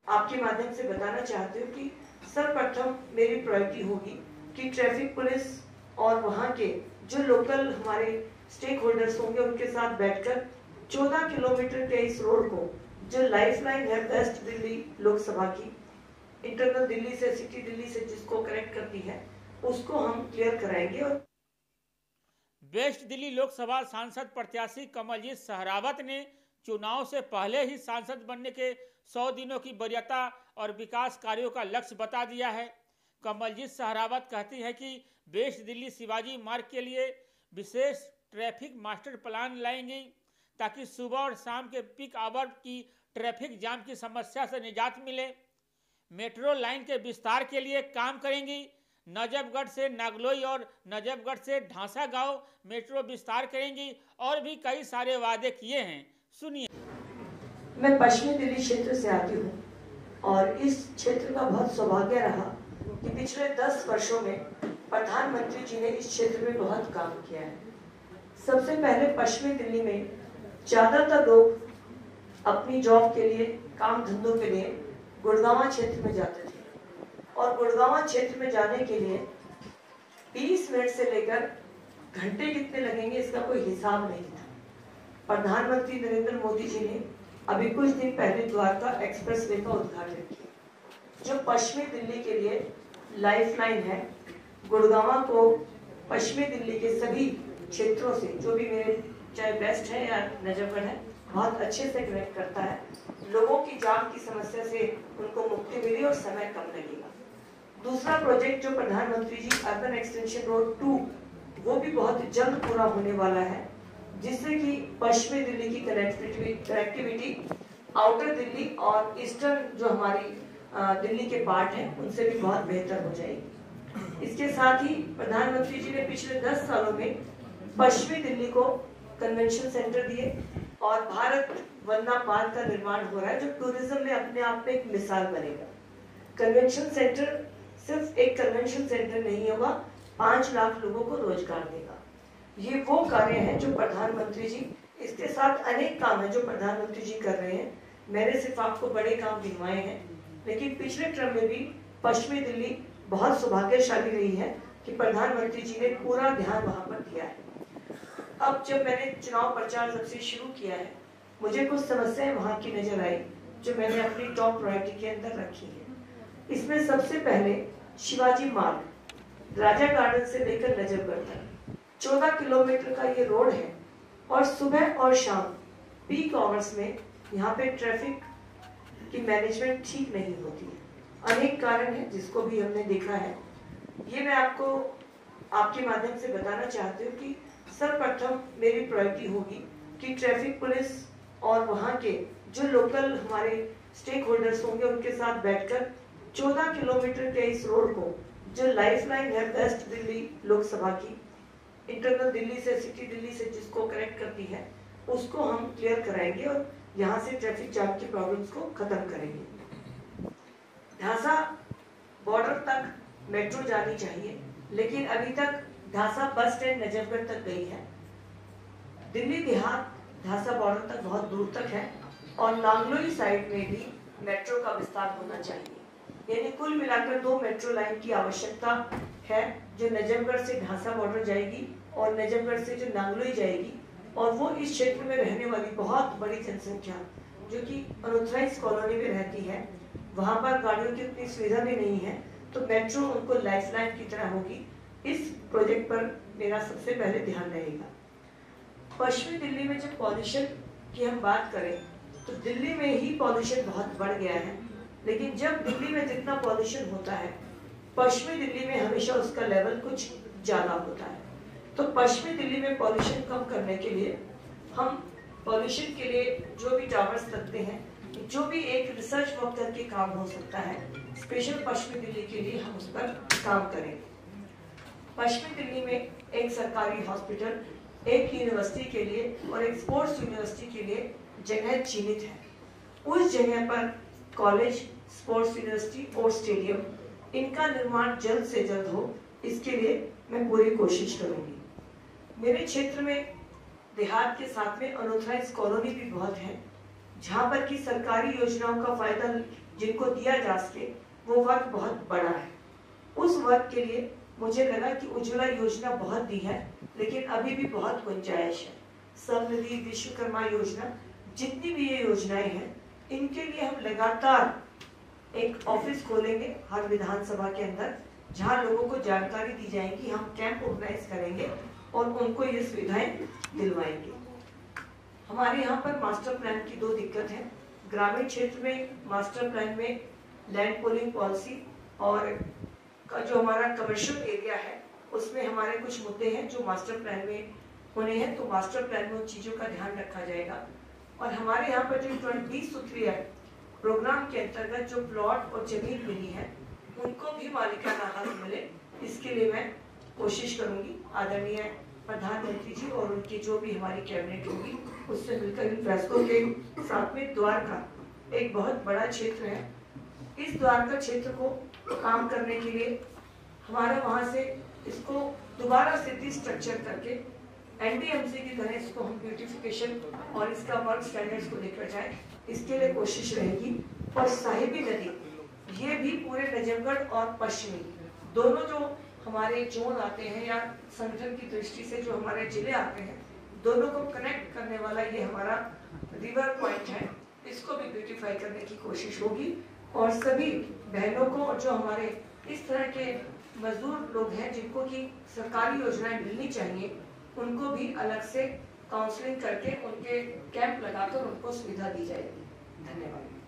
आपके माध्यम से बताना चाहती हूँ कि सर्वप्रथम मेरी प्रायोरिटी होगी कि ट्रैफिक पुलिस और वहाँ के जो लोकल हमारे स्टेक होल्डर्स होंगे उनके साथ बैठकर 14 किलोमीटर के इस रोड को जो लाइफलाइन है वेस्ट दिल्ली लोकसभा की, इंटरनल दिल्ली से सिटी दिल्ली से जिसको कनेक्ट करती है, उसको हम क्लियर कराएंगे। और वेस्ट दिल्ली लोकसभा सांसद प्रत्याशी कमलजीत सहरावत ने चुनाव से पहले ही सांसद बनने के 100 दिनों की वरीयता और विकास कार्यों का लक्ष्य बता दिया है। कमलजीत सहरावत कहती है कि वेस्ट दिल्ली शिवाजी मार्ग के लिए विशेष ट्रैफिक मास्टर प्लान लाएंगी ताकि सुबह और शाम के पीक आवर की ट्रैफिक जाम की समस्या से निजात मिले। मेट्रो लाइन के विस्तार के लिए काम करेंगी। नजफगढ़ से नागलोई और नजफगढ़ से ढांसा गांव मेट्रो विस्तार करेंगी और भी कई सारे वादे किए हैं। सुनिए। मैं पश्चिमी दिल्ली क्षेत्र से आती हूँ और इस क्षेत्र का बहुत सौभाग्य रहा कि पिछले 10 वर्षों में प्रधानमंत्री जी ने इस क्षेत्र में बहुत काम किया है। सबसे पहले पश्चिमी दिल्ली में ज्यादातर लोग अपनी जॉब के लिए, काम धंधों के लिए गुड़गांव क्षेत्र में जाते थे और गुड़गांव क्षेत्र में जाने के लिए 20 मिनट से लेकर घंटे कितने लगेंगे इसका कोई हिसाब नहीं था। प्रधानमंत्री नरेंद्र मोदी जी ने अभी कुछ दिन पहले द्वारका एक्सप्रेसवे का उद्घाटन किया जो पश्चिमी दिल्ली के लिए लाइफलाइन है। गुड़गांव को पश्चिमी दिल्ली के सभी क्षेत्रों से, जो भी मेरे चाहे वेस्ट है या नजफगढ़ है, बहुत अच्छे से कनेक्ट करता है। लोगों की जाम की समस्या से उनको मुक्ति मिली और समय कम लगेगा। दूसरा प्रोजेक्ट जो प्रधानमंत्री जी अर्बन एक्सटेंशन रोड 2 वो भी बहुत जल्द पूरा होने वाला है जिससे कि पश्चिमी दिल्ली की कनेक्टिविटी आउटर दिल्ली और ईस्टर्न जो हमारी दिल्ली के पार्ट हैं उनसे भी बहुत बेहतर हो जाएगी। इसके साथ ही प्रधानमंत्री जी ने पिछले 10 सालों में पश्चिमी दिल्ली को कन्वेंशन सेंटर दिए और भारत वंदना पार्क का निर्माण हो रहा है जो टूरिज्म में अपने आप में एक मिसाल बनेगा। कन्वेंशन सेंटर सिर्फ एक कन्वेंशन सेंटर नहीं होगा, 5 लाख लोगों को रोजगार देगा। ये वो कार्य हैं जो प्रधानमंत्री जी, इसके साथ अनेक काम है जो प्रधानमंत्री जी कर रहे हैं। मैंने सिर्फ आपको बड़े काम गिनवाए हैं, लेकिन पिछले टर्म में भी पश्चिमी दिल्ली बहुत सौभाग्यशाली रही है कि प्रधानमंत्री जी ने पूरा ध्यान वहां पर दिया है। अब जब मैंने चुनाव प्रचार जब से शुरू किया है, मुझे कुछ समस्याएं वहां की नजर आई जो मैंने अपनी टॉप प्रायोरिटी के अंदर रखी है। इसमें सबसे पहले शिवाजी मार्ग राजा गार्डन से लेकर नजफगढ़ तक 14 किलोमीटर का ये रोड है और सुबह और शाम पीक आवर्स में यहाँ पे ट्रैफिक की मैनेजमेंट ठीक नहीं होती है। अनेक कारण है जिसको भी हमने देखा है। ये मैं आपको आपके माध्यम से बताना चाहती हूँ कि सर्वप्रथम मेरी प्रायोरिटी होगी कि ट्रैफिक पुलिस और वहाँ के जो लोकल हमारे स्टेक होल्डर्स होंगे उनके साथ बैठकर 14 किलोमीटर के इस रोड को जो लाइफलाइन है वेस्ट दिल्ली लोकसभा की, इंटरनल दिल्ली से सिटी दिल्ली से जिसको कनेक्ट करती है, उसको हम क्लियर कराएंगे और यहाँ से ट्रैफिक जाम की प्रॉब्लम्स को खत्म करेंगे। ढांसा बॉर्डर तक मेट्रो जानी चाहिए, लेकिन अभी तक ढांसा बस स्टैंड नजफगढ़ तक गई है। दिल्ली देहात ढांसा बॉर्डर तक बहुत दूर तक है और नांगलोई साइड में भी मेट्रो का विस्तार होना चाहिए। यानी कुल मिलाकर 2 मेट्रो लाइन की आवश्यकता है जो नजफगढ़ से ढांसा बॉर्डर जाएगी और नजफगढ़ से जो नांगलोई जाएगी, और वो इस क्षेत्र में रहने वाली बहुत बड़ी जनसंख्या जो कि अनऑथराइज कॉलोनी में रहती है, वहां पर गाड़ियों की उतनी सुविधा भी नहीं है, तो मेट्रो उनको लाइफलाइन की तरह होगी। इस प्रोजेक्ट पर मेरा सबसे पहले ध्यान रहेगा। पश्चिमी दिल्ली में जब पॉल्यूशन की हम बात करें तो दिल्ली में ही पॉल्यूशन बहुत बढ़ गया है, लेकिन जब दिल्ली में जितना पॉल्यूशन होता है पश्चिमी दिल्ली में हमेशा उसका लेवल कुछ ज्यादा होता है। तो पश्चिमी दिल्ली में पॉल्यूशन कम करने के लिए हम पॉल्यूशन के लिए जो भी टावर्स लगते हैं, जो भी एक रिसर्च वर्क करके काम हो सकता है, स्पेशल पश्चिमी दिल्ली के लिए हम उस पर काम करेंगे। पश्चिमी दिल्ली में एक सरकारी हॉस्पिटल, एक यूनिवर्सिटी के लिए और एक स्पोर्ट्स यूनिवर्सिटी के लिए जगह चिन्हित है। उस जगह पर कॉलेज, स्पोर्ट्स यूनिवर्सिटी और स्टेडियम, इनका निर्माण जल्द से जल्द हो, इसके लिए मैं पूरी कोशिश करूंगी। मेरे क्षेत्र में देहात के साथ में अनऑथराइज कॉलोनी भी बहुत है, जहां पर की सरकारी योजनाओं का फायदा जिनको दिया जा सके, वो वर्ग बहुत बड़ा है। उस वर्ग के लिए मुझे लगा कि उज्ज्वला योजना बहुत दी है, लेकिन अभी भी बहुत गुंजाइश है। समृद्धि, विश्वकर्मा योजना, जितनी भी ये योजनाएं हैं, इनके लिए हम लगातार एक ऑफिस खोलेंगे हर विधानसभा के अंदर, जहां लोगों को जानकारी दी जाएगी। हम कैंप ऑर्गेनाइज करेंगे और उनको ये सुविधाएं दिलवाएंगे। हमारे यहाँ पर मास्टर प्लान की 2 दिक्कत है। ग्रामीण क्षेत्र में मास्टर प्लान में लैंड पोलिंग पॉलिसी और का जो हमारा कमर्शियल एरिया है, उसमें हमारे कुछ मुद्दे हैं जो मास्टर प्लान में होने हैं। तो मास्टर प्लान में उन चीज़ों का ध्यान रखा जाएगा। और हमारे यहाँ पर जो 20 सूत्रीय प्रोग्राम के अंतर्गत जो प्लॉट और जमीन मिली है, उनको भी मालिकाना हक मिले, इसके लिए मैं कोशिश करूंगी। आदरणीय प्रधानमंत्री जी और उनकी जो भी हमारी कैबिनेट होगी, उससे मिलकर इन फैसलों के साथ में द्वारका एक बहुत बड़ा क्षेत्र है। इस द्वारका क्षेत्र को काम करने के लिए हमारा वहाँ से इसको दोबारा से रिस्ट्रक्चर करके एनडीएमसी की तरह इसको हम ब्यूटिफिकेशन और इसका वर्क स्टैंडर्ड्स को लेकर जाए, इसके लिए कोशिश रहेगी। और साहिबी नदी, ये भी पूरे नजफगढ़ और पश्चिमी दोनों जो हमारे जोन आते हैं या संगठन की दृष्टि से जो हमारे जिले आते हैं, दोनों को कनेक्ट करने वाला ये हमारा रिवर पॉइंट है, इसको भी ब्यूटिफाई करने की कोशिश होगी। और सभी बहनों को और जो हमारे इस तरह के मजदूर लोग हैं जिनको की सरकारी योजनाएं मिलनी चाहिए, उनको भी अलग से काउंसलिंग करके उनके कैंप लगाकर उनको सुविधा दी जाएगी। धन्यवाद।